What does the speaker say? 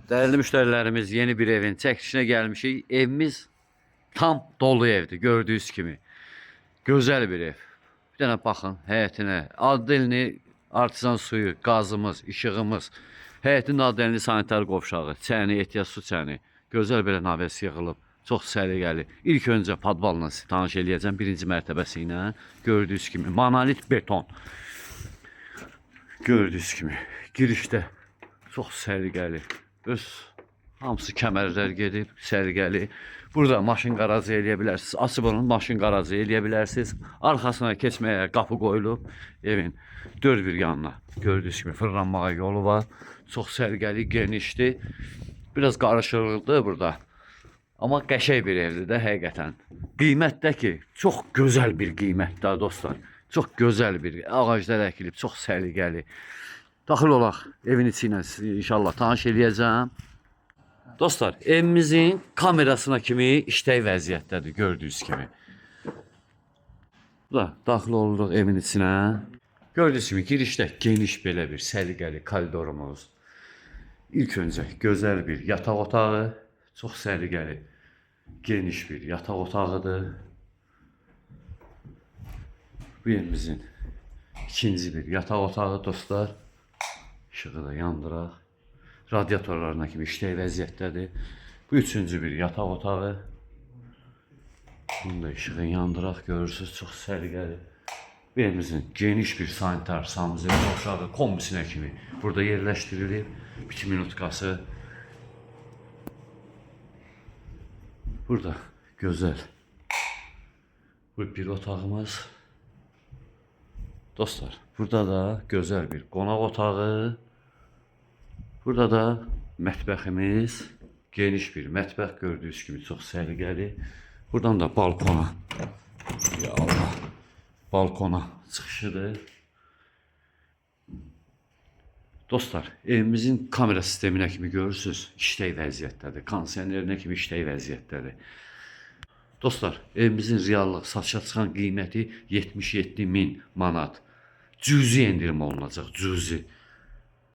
Değerli müşterilerimiz, yeni bir evin çəkilişinə gəlmişik. Evimiz tam dolu evdir, gördüğünüz kimi. Gözəl bir ev. Bir dənə baxın həyətinə. Adilini, artizan suyu, qazımız, işığımız, həyətin adilini sanitar qovşağı, çəni, ehtiyac su çəni. Gözəl belə naves yığılıb. Çox səliqəli. İlk öncə padvalla tanış eləyəcəm birinci mərtəbəsi ilə. Gördüyünüz kimi monolit beton. Gördüyünüz kimi girişdə çox səliqəli. Öz hamısı kəmərlər gedib, səliqəli. Burada maşın qarajı eləyə bilərsiniz. Açıb onun maşın qarajı eləyə bilərsiniz. Arxasına keçməyə qapı qoyulub evin dörd bir yanına. Gördüyünüz kimi fırlanmağa yolu var. Çox səliqəli, genişdir. Biraz qarışıqlıqdır burada. Amma qəşəng bir evdir də həqiqətən. Qiymətdə ki, çox gözəl bir qiymətdə dostlar. Çox gözəl bir ağaclar əkilib, çox səliqəli. Daxil olaq evin içi ilə inşallah tanış eləyəcəm. Dostlar, evimizin kamerasına kimi işlək vəziyyətdədir gördüyünüz kimi. Daxil oluruq evin içinə. Gördüyünüz kimi girişdə geniş belə bir səliqəli koridorumuz. İlk öncə gözəl bir yataq otağı, çox səliqəli, geniş bir yataq otağıdır. Bu evimizin ikinci bir yataq otağı dostlar. İşığı da yandıraq. Radiatorlarına kimi işlək vəziyyətdədir. Bu üçüncü bir yataq otağı. Bunu da işığı yandıraq, görürsünüz, çox səliqəli. Bu evimizin geniş bir sanitar sanuzeli qovşağı kombisinə kimi burada yerləşdirilib. 2 minutkası. Burada gözəl bu bir otağımız. Dostlar, burada da gözəl bir qonaq otağı. Burada da mətbəximiz, geniş bir mətbəx gördüyünüz kimi çox səliqəli. Buradan da balkona, ya Allah, balkona çıxışıdır. Dostlar, evimizin kamera sisteminə kimi görürsünüz, işlək vəziyyətdədir. Kondisionerinə kimi işlək vəziyyətdədir. Dostlar, evimizin reallıq satışa çıxan qiyməti 77.000 manat. Cüzi endirim olunacaq, cüzi.